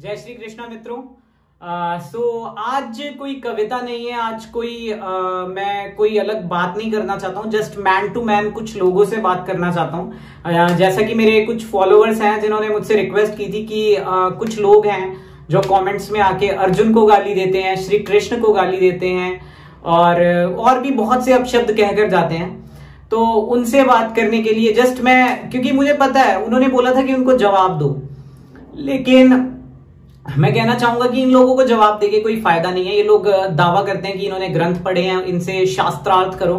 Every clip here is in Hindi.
जय श्री कृष्णा मित्रों। आज कोई कविता नहीं है, आज मैं कोई अलग बात नहीं करना चाहता हूँ। जस्ट मैन टू मैन कुछ लोगों से बात करना चाहता हूँ। जैसा कि मेरे कुछ फॉलोअर्स हैं जिन्होंने मुझसे रिक्वेस्ट की थी कि कुछ लोग हैं जो कमेंट्स में आके अर्जुन को गाली देते हैं, श्री कृष्ण को गाली देते हैं और भी बहुत से अपशब्द कहकर जाते हैं। तो उनसे बात करने के लिए जस्ट क्योंकि मुझे पता है उन्होंने बोला था कि उनको जवाब दो, लेकिन मैं कहना चाहूंगा कि इन लोगों को जवाब देके कोई फायदा नहीं है। ये लोग दावा करते हैं कि इन्होंने ग्रंथ पढ़े हैं, इनसे शास्त्रार्थ करो।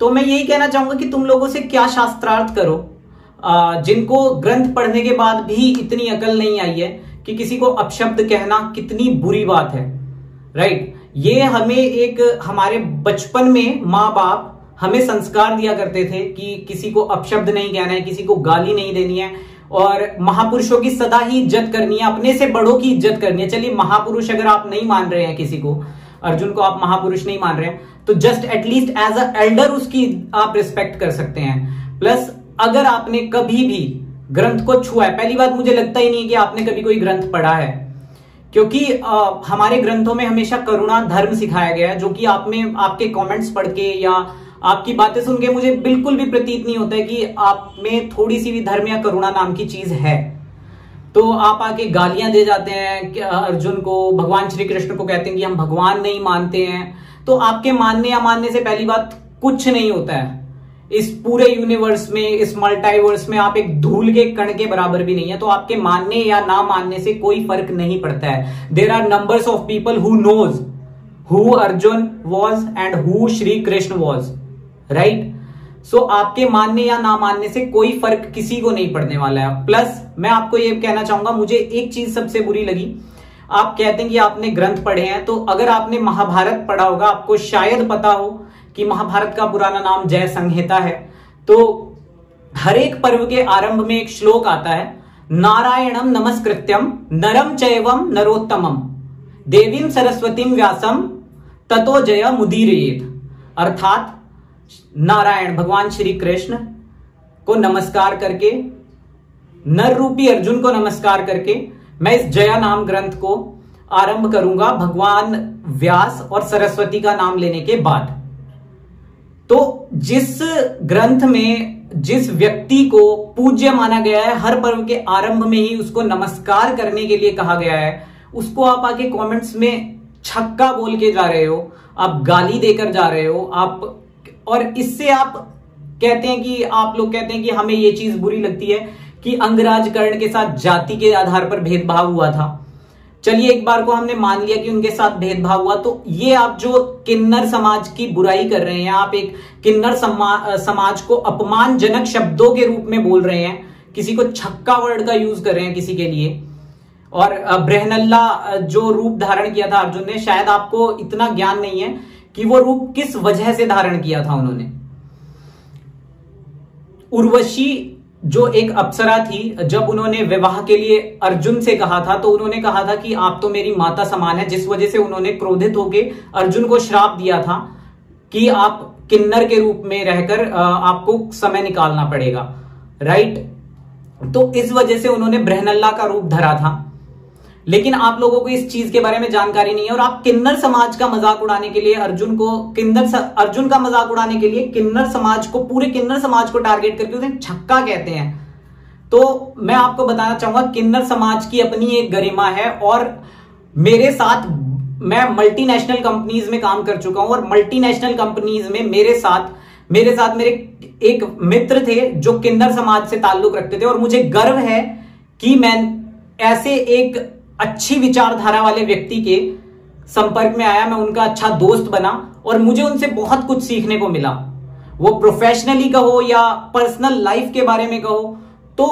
तो मैं यही कहना चाहूंगा कि तुम लोगों से क्या शास्त्रार्थ करो, जिनको ग्रंथ पढ़ने के बाद भी इतनी अकल नहीं आई है कि किसी को अपशब्द कहना कितनी बुरी बात है। राइट, ये हमारे बचपन में माँ बाप हमें संस्कार दिया करते थे कि किसी को अपशब्द नहीं कहना है, किसी को गाली नहीं देनी है और महापुरुषों की सदा ही इज्जत करनी है, अपने से बड़ों की इज्जत करनी है। चलिए, महापुरुष अगर आप नहीं मान रहे हैं, किसी को, अर्जुन को आप महापुरुष नहीं मान रहे हैं, तो just at least as a elder उसकी आप रिस्पेक्ट कर सकते हैं। प्लस अगर आपने कभी भी ग्रंथ को छुआ है, पहली बात मुझे लगता ही नहीं है कि आपने कभी कोई ग्रंथ पढ़ा है, क्योंकि हमारे ग्रंथों में हमेशा करुणा धर्म सिखाया गया है, जो कि आपके कमेंट्स पढ़ के या आपकी बातें सुन के मुझे बिल्कुल भी प्रतीत नहीं होता है कि आप में थोड़ी सी भी धर्म या करुणा नाम की चीज है। तो आप आके गालियां दे जाते हैं कि अर्जुन को, भगवान श्री कृष्ण को कहते हैं कि हम भगवान नहीं मानते हैं। तो आपके मानने या मानने से पहली बात कुछ नहीं होता है। इस पूरे यूनिवर्स में, इस मल्टीवर्स में आप एक धूल के कण के बराबर भी नहीं है। तो आपके मानने या ना मानने से कोई फर्क नहीं पड़ता है। There are numbers of people who knows who Arjun was and who Shri Krishna was. Right, so आपके मानने या ना मानने से कोई फर्क किसी को नहीं पड़ने वाला है। प्लस मैं आपको ये कहना चाहूंगा, मुझे एक चीज सबसे बुरी लगी, आप कहते हैं कि आपने ग्रंथ पढ़े हैं, तो अगर आपने महाभारत पढ़ा होगा, आपको शायद पता हो कि महाभारत का पुराना नाम जय संहिता है। तो हर एक पर्व के आरंभ में एक श्लोक आता है, नारायणम नमस्कृत्यम नरम चैवम नरोत्तमम देवीम सरस्वतीम व्यासम ततो जय मुदीरयेत। अर्थात नारायण भगवान श्री कृष्ण को नमस्कार करके, नर रूपी अर्जुन को नमस्कार करके मैं इस जया नाम ग्रंथ को आरंभ करूंगा, भगवान व्यास और सरस्वती का नाम लेने के बाद। तो जिस ग्रंथ में जिस व्यक्ति को पूज्य माना गया है, हर पर्व के आरंभ में ही उसको नमस्कार करने के लिए कहा गया है, उसको आप आके कमेंट्स में छक्का बोल के जा रहे हो, आप गाली देकर जा रहे हो, और इससे आप कहते हैं कि आप लोग कहते हैं कि हमें ये चीज बुरी लगती है कि अंगराज कर्ण के साथ जाति के आधार पर भेदभाव हुआ था। चलिए, एक बार को हमने मान लिया कि उनके साथ भेदभाव हुआ, तो ये आप जो किन्नर समाज की बुराई कर रहे हैं, आप एक किन्नर समाज को अपमानजनक शब्दों के रूप में बोल रहे हैं, किसी को छक्का वर्ड का यूज कर रहे हैं किसी के लिए। और ब्रहनल्ला जो रूप धारण किया था अर्जुन ने, शायद आपको इतना ज्ञान नहीं है कि वो रूप किस वजह से धारण किया था उन्होंने। उर्वशी जो एक अप्सरा थी, जब उन्होंने विवाह के लिए अर्जुन से कहा था, तो उन्होंने कहा था कि आप तो मेरी माता समान है, जिस वजह से उन्होंने क्रोधित होकर अर्जुन को श्राप दिया था कि आप किन्नर के रूप में रहकर आपको समय निकालना पड़ेगा। राइट, तो इस वजह से उन्होंने ब्रहनल्ला का रूप धरा था। लेकिन आप लोगों को इस चीज के बारे में जानकारी नहीं है और आप किन्नर समाज का मजाक उड़ाने के लिए अर्जुन का मजाक उड़ाने के लिए किन्नर समाज को, पूरे किन्नर समाज को टारगेट करके उसे छक्का कहते हैं। तो मैं आपको बताना चाहूंगा, किन्नर समाज की अपनी एक गरिमा है और मेरे साथ, मैं मल्टीनेशनल कंपनीज में काम कर चुका हूं और मल्टीनेशनल कंपनीज में मेरे साथ मेरे एक मित्र थे जो किन्नर समाज से ताल्लुक रखते थे और मुझे गर्व है कि मैं ऐसे एक अच्छी विचारधारा वाले व्यक्ति के संपर्क में आया, मैं उनका अच्छा दोस्त बना और मुझे उनसे बहुत कुछ सीखने को मिला। वो प्रोफेशनली कहो या पर्सनल लाइफ के बारे में कहो, तो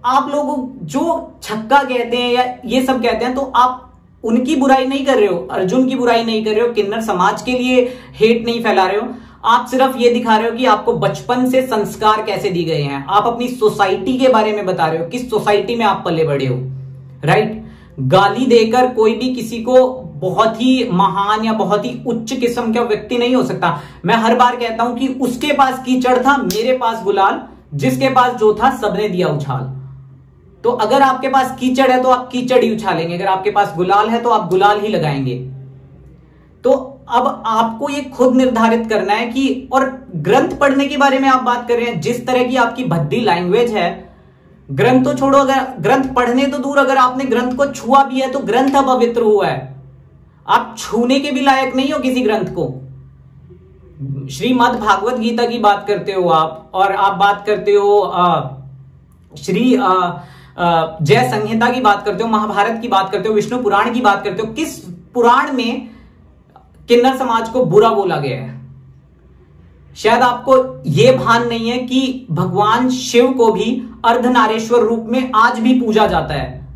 आप लोग जो छक्का कहते हैं या ये सब कहते हैं, तो आप उनकी बुराई नहीं कर रहे हो, अर्जुन की बुराई नहीं कर रहे हो, किन्नर समाज के लिए हेट नहीं फैला रहे हो। आप सिर्फ ये दिखा रहे हो कि आपको बचपन से संस्कार कैसे दी गए हैं। आप अपनी सोसाइटी के बारे में बता रहे हो, किस सोसाइटी में आप पले बड़े हो। राइट, गाली देकर कोई भी किसी को बहुत ही महान या बहुत ही उच्च किस्म का व्यक्ति नहीं हो सकता। मैं हर बार कहता हूं कि उसके पास कीचड़ था, मेरे पास गुलाल, जिसके पास जो था सबने दिया उछाल। तो अगर आपके पास कीचड़ है तो आप कीचड़ ही उछालेंगे, अगर आपके पास गुलाल है तो आप गुलाल ही लगाएंगे। तो अब आपको ये खुद निर्धारित करना है कि, और ग्रंथ पढ़ने के बारे में आप बात कर रहे हैं, जिस तरह की आपकी भद्दी लैंग्वेज है, ग्रंथ तो छोड़ो, अगर ग्रंथ पढ़ने तो दूर, अगर आपने ग्रंथ को छुआ भी है तो ग्रंथ अपवित्र हुआ है, आप छूने के भी लायक नहीं हो किसी ग्रंथ को। श्रीमद् भागवत गीता की बात करते हो आप, और आप बात करते हो श्री जय संहिता की बात करते हो, महाभारत की बात करते हो, विष्णु पुराण की बात करते हो। किस पुराण में किन्नर समाज को बुरा बोला गया है? शायद आपको यह भान नहीं है कि भगवान शिव को भी अर्धनारेश्वर रूप में आज भी पूजा जाता है।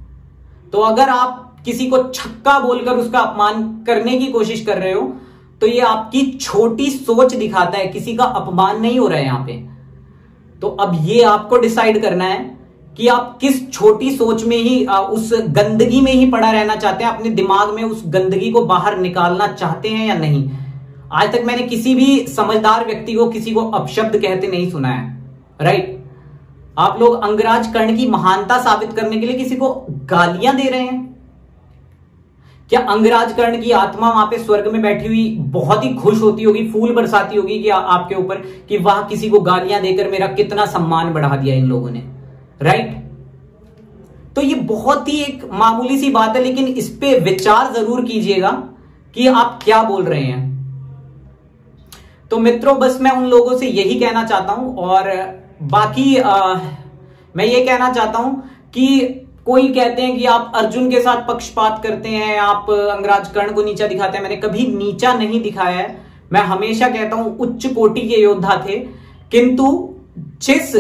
तो अगर आप किसी को छक्का बोलकर उसका अपमान करने की कोशिश कर रहे हो तो यह आपकी छोटी सोच दिखाता है, किसी का अपमान नहीं हो रहा है यहां पे। तो अब ये आपको डिसाइड करना है कि आप किस छोटी सोच में ही, उस गंदगी में ही पड़ा रहना चाहते हैं, अपने दिमाग में उस गंदगी को बाहर निकालना चाहते हैं या नहीं। आज तक मैंने किसी भी समझदार व्यक्ति को किसी को अपशब्द कहते नहीं सुना है, राइट? आप लोग अंगराज कर्ण की महानता साबित करने के लिए किसी को गालियां दे रहे हैं। क्या अंगराज कर्ण की आत्मा वहां पे स्वर्ग में बैठी हुई बहुत ही खुश होती होगी, फूल बरसाती होगी कि आपके ऊपर, कि वाह किसी को गालियां देकर मेरा कितना सम्मान बढ़ा दिया इन लोगों ने, राइट? तो ये बहुत ही एक मामूली सी बात है, लेकिन इस पे विचार जरूर कीजिएगा कि आप क्या बोल रहे हैं। तो मित्रों, बस मैं उन लोगों से यही कहना चाहता हूं, और बाकी मैं ये कहना चाहता हूं कि कोई कहते हैं कि आप अर्जुन के साथ पक्षपात करते हैं, आप अंगराज कर्ण को नीचा दिखाते हैं। मैंने कभी नीचा नहीं दिखाया है, मैं हमेशा कहता हूं उच्च कोटि के योद्धा थे, किंतु जिस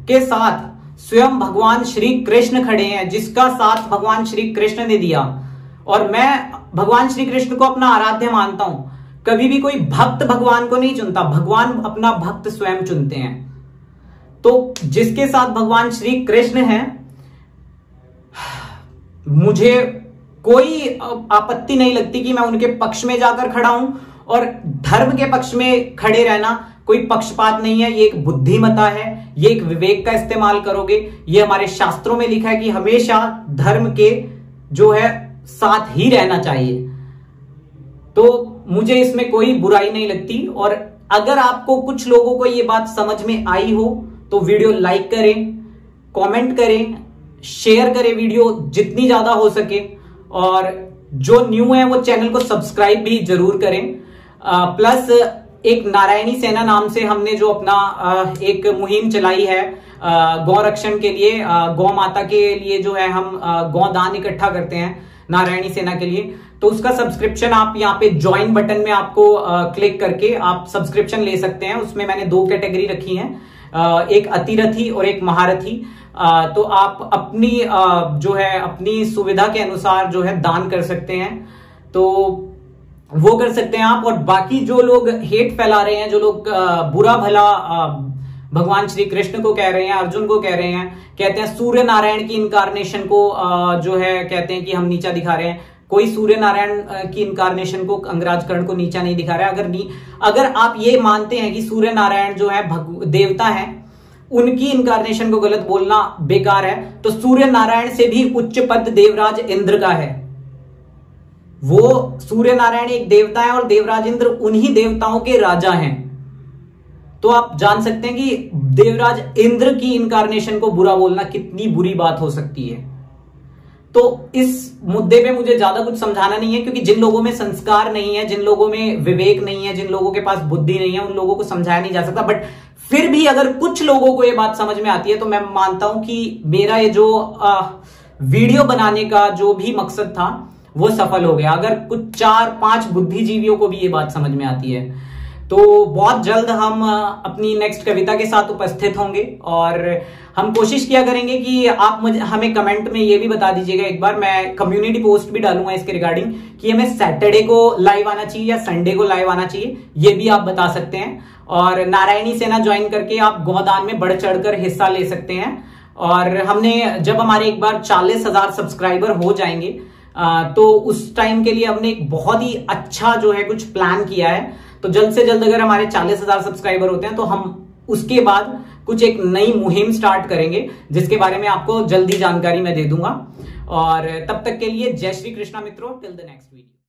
के साथ स्वयं भगवान श्री कृष्ण खड़े हैं, जिसका साथ भगवान श्री कृष्ण ने दिया, और मैं भगवान श्री कृष्ण को अपना आराध्य मानता हूं। कभी भी कोई भक्त भगवान को नहीं चुनता, भगवान अपना भक्त स्वयं चुनते हैं। तो जिसके साथ भगवान श्री कृष्ण है, मुझे कोई आपत्ति नहीं लगती कि मैं उनके पक्ष में जाकर खड़ा हूं, और धर्म के पक्ष में खड़े रहना कोई पक्षपात नहीं है, ये एक बुद्धिमता है, ये एक विवेक का इस्तेमाल करोगे। ये हमारे शास्त्रों में लिखा है कि हमेशा धर्म के जो है साथ ही रहना चाहिए। तो मुझे इसमें कोई बुराई नहीं लगती, और अगर आपको कुछ लोगों को ये बात समझ में आई हो तो वीडियो लाइक करें, कमेंट करें, शेयर करें वीडियो जितनी ज्यादा हो सके, और जो न्यू है वो चैनल को सब्सक्राइब भी जरूर करें। प्लस एक नारायणी सेना नाम से हमने जो अपना एक मुहिम चलाई है गौ रक्षण के लिए, गौ माता के लिए जो है हम गौदान इकट्ठा करते हैं नारायणी सेना के लिए। तो उसका सब्सक्रिप्शन आप यहाँ पे ज्वाइन बटन में आपको क्लिक करके आप सब्सक्रिप्शन ले सकते हैं। उसमें मैंने 2 कैटेगरी रखी हैं, एक अतिरथी और एक महारथी। तो आप अपनी जो है अपनी सुविधा के अनुसार जो है दान कर सकते हैं, तो वो कर सकते हैं आप। और बाकी जो लोग हेट फैला रहे हैं, जो लोग बुरा भला भगवान श्री कृष्ण को कह रहे हैं, अर्जुन को कह रहे हैं, कहते हैं सूर्य नारायण की इनकारनेशन को जो है कहते हैं कि हम नीचा दिखा रहे हैं। कोई सूर्य नारायण की इनकारनेशन को, अंगराज कर्ण को नीचा नहीं दिखा रहा है। अगर आप ये मानते हैं कि सूर्य नारायण जो है देवता है, उनकी इनकारनेशन को गलत बोलना बेकार है, तो सूर्य नारायण से भी उच्च पद देवराज इंद्र का है। वो सूर्य नारायण एक देवता है और देवराज इंद्र उन्हीं देवताओं के राजा हैं। तो आप जान सकते हैं कि देवराज इंद्र की इनकारनेशन को बुरा बोलना कितनी बुरी बात हो सकती है। तो इस मुद्दे पे मुझे ज्यादा कुछ समझाना नहीं है, क्योंकि जिन लोगों में संस्कार नहीं है, जिन लोगों में विवेक नहीं है, जिन लोगों के पास बुद्धि नहीं है, उन लोगों को समझाया नहीं जा सकता। बट फिर भी अगर कुछ लोगों को ये बात समझ में आती है तो मैं मानता हूं कि मेरा ये जो वीडियो बनाने का जो भी मकसद था वो सफल हो गया। अगर कुछ 4-5 बुद्धिजीवियों को भी ये बात समझ में आती है, तो बहुत जल्द हम अपनी नेक्स्ट कविता के साथ उपस्थित होंगे, और हम कोशिश किया करेंगे कि आप मुझे हमें कमेंट में ये भी बता दीजिएगा एक बार, मैं कम्युनिटी पोस्ट भी डालूंगा इसके रिगार्डिंग, कि हमें सैटरडे को लाइव आना चाहिए या संडे को लाइव आना चाहिए, ये भी आप बता सकते हैं। और नारायणी सेना ज्वाइन करके आप गोदान में बढ़ चढ़कर हिस्सा ले सकते हैं। और हमने जब हमारे एक बार 40,000 सब्सक्राइबर हो जाएंगे तो उस टाइम के लिए हमने एक बहुत ही अच्छा जो है कुछ प्लान किया है। तो जल्द से जल्द अगर हमारे 40,000 सब्सक्राइबर होते हैं तो हम उसके बाद कुछ एक नई मुहिम स्टार्ट करेंगे जिसके बारे में आपको जल्दी जानकारी मैं दे दूंगा। और तब तक के लिए जय श्री कृष्णा मित्रों, टिल द नेक्स्ट वीडियो।